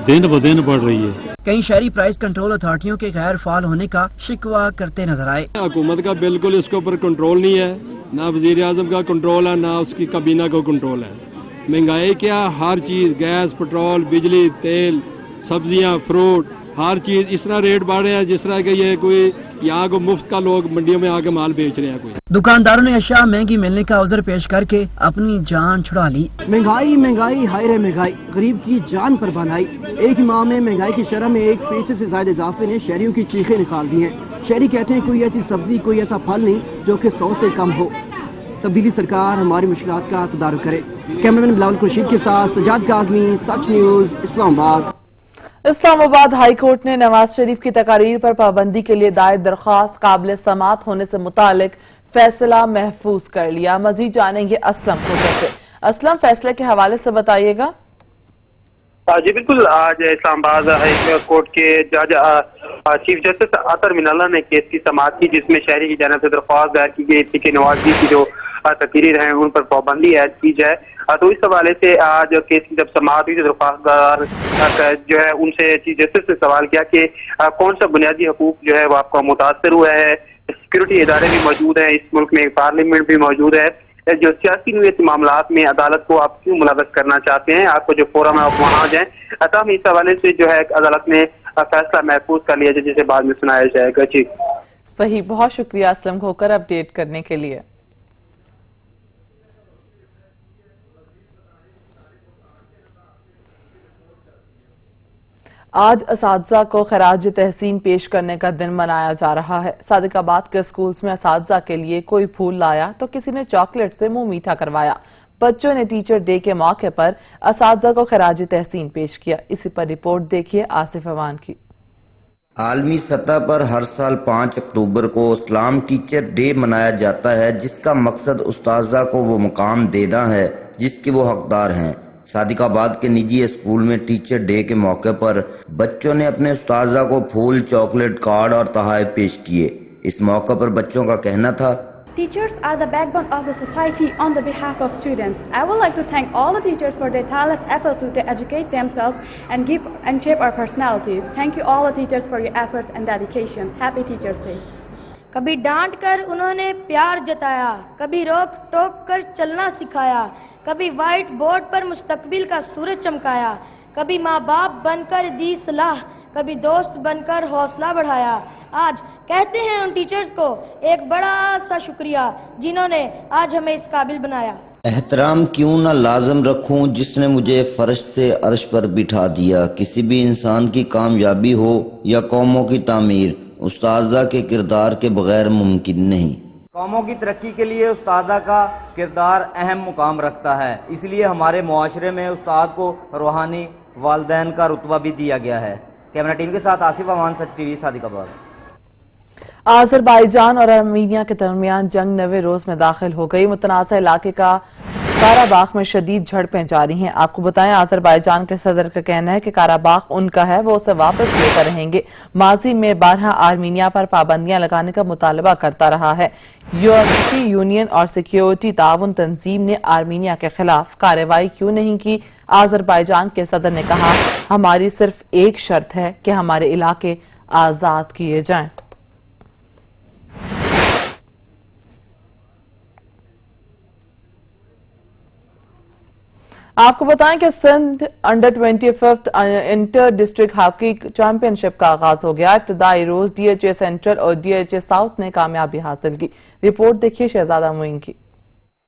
दिन ब दिन बढ़ रही है। कई शहरी प्राइस कंट्रोल अथॉरिटियों के गैर फाल होने का शिकवा करते नजर आए। हुकूमत का बिल्कुल इसके ऊपर कंट्रोल नहीं है, ना वजीर आजम का कंट्रोल है, ना उसकी काबीना का कंट्रोल है। महंगाई क्या, हर चीज, गैस, पेट्रोल, बिजली, तेल, सब्जियां, फ्रूट, हर चीज इस तरह रेट बढ़ रहे हैं जिस तरह के ये कोई यहाँ को मुफ्त का लोग मंडियों में आके माल बेच रहे हैं। कोई दुकानदारों ने अशिया महंगी मिलने का उज़र पेश करके अपनी जान छुड़ा ली। महंगाई महंगाई हाय रे महंगाई, गरीब की जान पर बनाई। एक ही माह में महंगाई की शरह में 1% से ज्यादा इजाफे ने शहरियों की चीखें निकाल दी हैं। शहरी कहते हैं कोई ऐसी सब्जी, कोई ऐसा फल नहीं जो कि 100 से कम हो। तब्दीली सरकार हमारी मुश्किलात का तदारुक करे। कैमरामैन बिलावल खुर्शीद के साथ Sajjad Kazmi, Sach news, Islamabad. Islamabad high court ने नवाज शरीफ की तकारीर पर पाबंदी के लिए दायर दरख्वास्त काबिल समात होने से मुतालिक फैसला महफूज कर लिया। मजीद जानेंगे असलम कोर्ट से। असलम, फैसले के हवाले से बताइएगा। जी बिल्कुल, आज इस्लामाबाद हाई कोर्ट के जज चीफ जस्टिस अतर मिनल्ला ने केस की समाअत की, जिसमें शहरी की जानिब से दरख्वास्त दायर की गई थी कि नवाज शरीफ की जो तकरीर हैं उन पर पाबंदी ऐड की जाए। तो इस हवाले से आज केस की जब समाअत हुई तो दरख्वास्तदार जो है उनसे चीफ जस्टिस ने सवाल किया कि कौन सा बुनियादी हकूक जो है वो आपका मुतासर हुआ है। सिक्योरिटी इदारे भी मौजूद हैं इस मुल्क में, पार्लियामेंट भी मौजूद है, जो सियासी नोयत मामलात में अदालत को आप क्यों मुलव्वस करना चाहते हैं, आपको जो फोरम है आप वहाँ आ जाएं। अतः इस हवाले से जो है अदालत ने फैसला महफूज कर लिया जिसे बाद में सुनाया जाएगा। जी सही, बहुत शुक्रिया असलम खोकर अपडेट करने के लिए। आज असातिज़ा को खराज तहसीन पेश करने का दिन मनाया जा रहा है। सादिकाबाद के स्कूल्स में असातिज़ा के लिए कोई फूल लाया तो किसी ने चॉकलेट से मुंह मीठा करवाया। बच्चों ने टीचर डे के मौके पर असातिज़ा को खराज तहसीन पेश किया। इसी पर रिपोर्ट देखिए आसिफ अवान की। आलमी सतह पर हर साल 5 अक्टूबर को इस्लाम टीचर डे मनाया जाता है, जिसका मकसद उस्ताज़ा को वो मुकाम देना है जिसके वो हकदार हैं। सादिकाबाद के निजी स्कूल में टीचर डे के मौके पर बच्चों ने अपने उस्ताज़ा को फूल, चॉकलेट, कार्ड और तोहफे पेश किए। इस मौके पर बच्चों का कहना था, Teachers are the backbone of the society on the behalf of students. I would like to thank all the teachers for their tireless efforts to educate themselves and shape our personalities. Thank you all the teachers for your efforts and dedications. Happy Teachers Day. کبھی ڈانٹ کر انہوں نے پیار جتایا، کبھی روک ٹوک کر چلنا سکھایا، کبھی وائٹ بورڈ پر مستقبل کا سورج چمکایا، کبھی ماں باپ بن کر دی صلاح، کبھی دوست بن کر حوصلہ بڑھایا۔ آج کہتے ہیں ان ٹیچرز کو ایک بڑا سا شکریہ جنہوں نے آج ہمیں اس قابل بنایا۔ احترام کیوں نہ لازم رکھوں جس نے مجھے فرش سے عرش پر بٹھا دیا۔ کسی بھی انسان کی کامیابی ہو یا قوموں کی تعمیر، استاذہ کے کردار کے بغیر ممکن نہیں۔ قوموں کی ترقی کے لیے استاذہ کا کردار اہم مقام رکھتا ہے، اس لیے ہمارے معاشرے میں استاد کو روحانی والدین کا رتبہ بھی دیا گیا ہے۔ کیمرہ ٹیم کے ساتھ آصف امان، سچ ٹی وی، صادق آباد۔ آذربائیجان اور ارمینیا کے درمیان جنگ 9ویں روز میں داخل ہو گئی۔ متنازع علاقے کا کاراباخ میں شدید جھڑپیں جاری ہیں۔ آپ کو بتائیں، آذربائیجان کے صدر کا کہنا ہے کہ کاراباخ ان کا ہے، وہ اسے واپس لے کر رہیں گے۔ ماضی میں 12 آرمینیا پر پابندیاں لگانے کا مطالبہ کرتا رہا ہے۔ یورپی یونین اور سیکیورٹی تعاون تنظیم نے آرمینیا کے خلاف کارروائی کیوں نہیں کی؟ آذربائیجان کے صدر نے کہا، ہماری صرف ایک شرط ہے کہ ہمارے علاقے آزاد کیے جائیں۔ آپ کو بتائیں کہ Sindh under 25 inter district hockey championship کا آغاز ہو گیا۔ ابتدائی روز ڈی ایچ اے سینٹرل اور ڈی ایچ اے ساؤتھ نے کامیابی حاصل کی۔ رپورٹ دیکھیے شہزادہ معین کی۔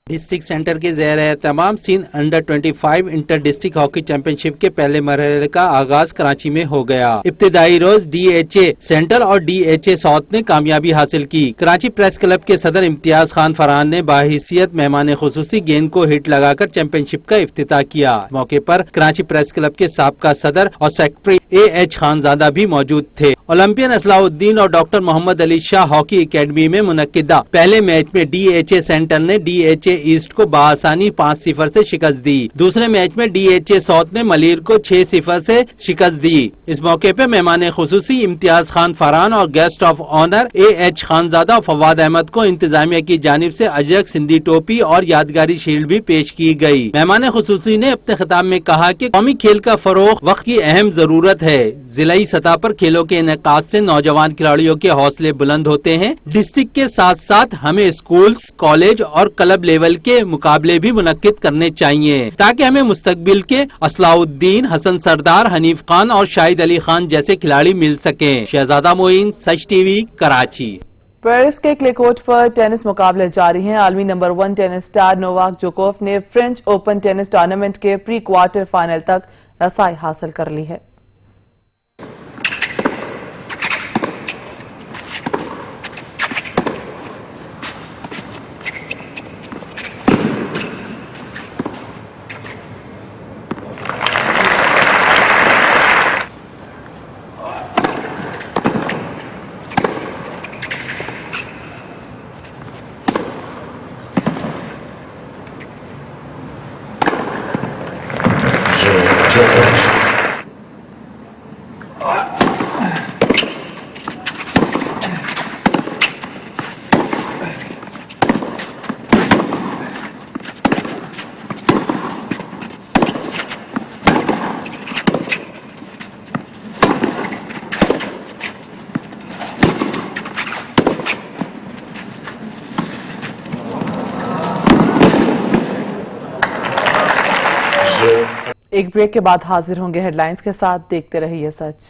ڈسٹرکٹ سینٹر کے زیر اہتمام Sindh under 25 inter district hockey championship کے پہلے مرحلے کا آغاز کراچی میں ہو گیا۔ ابتدائی روز ڈی ایچ اے سینٹرل اور ڈی ایچ اے ساؤتھ نے کامیابی حاصل کی۔ کراچی پریس کلب کے صدر امتیاز خان فرحان نے باحیثیت مہمان خصوصی گیند کو ہٹ لگا کر چیمپئن شپ کا افتتاح کیا۔ اس موقع پر کراچی پریس کلب کے سابقہ صدر اور سیکرٹری اے ایچ خانزادہ بھی موجود تھے۔ اولمپئن اصلاح الدین اور ڈاکٹر محمد علی شاہ ہاکی اکیڈمی میں منعقدہ پہلے میچ میں ڈی ایچ اے سینٹر نے ڈی ایچ اے ایسٹ کو بآسانی 5-0 سے شکست دی۔ دوسرے میچ میں ڈی ایچ اے ساؤتھ نے ملیر کو 6-0 سے شکست دی۔ اس موقع پہ مہمان خصوصی امتیاز خان فرحان اور guest of honour A H Khanzada اور فواد احمد کو انتظامیہ کی جانب سے اجرک سندھی ٹوپی اور یادگاری شیلڈ بھی پیش کی گئی۔ مہمان خصوصی نے اپنے خطاب میں کہا کہ قومی کھیل کا فروغ وقت کی اہم ضرورت ہے۔ ضلعی سطح پر کھیلوں کے انعقاد سے نوجوان کھلاڑیوں کے حوصلے بلند ہوتے ہیں۔ ڈسٹرکٹ کے ساتھ ساتھ ہمیں اسکولز، کالج اور کلب لیول کے مقابلے بھی منعقد کرنے چاہیے تاکہ ہمیں مستقبل کے اصلاح الدین، حسن سردار، حنیف خان اور شاہد علی خان جیسے کھلاڑی مل سکیں۔ شہزادہ معین، سچ ٹی وی، کراچی۔ پیرس کے کلے کورٹ پر ٹینس مقابلے جاری ہیں۔ عالمی نمبر 1 ٹینس سٹار نوواک جوکوف نے فرینچ اوپن ٹینس ٹورنامنٹ کے پری کوارٹر فائنل تک رسائی حاصل کر لی ہے۔ ایک بریک کے بعد حاضر ہوں گے ہیڈ لائنز کے ساتھ، دیکھتے رہیے سچ۔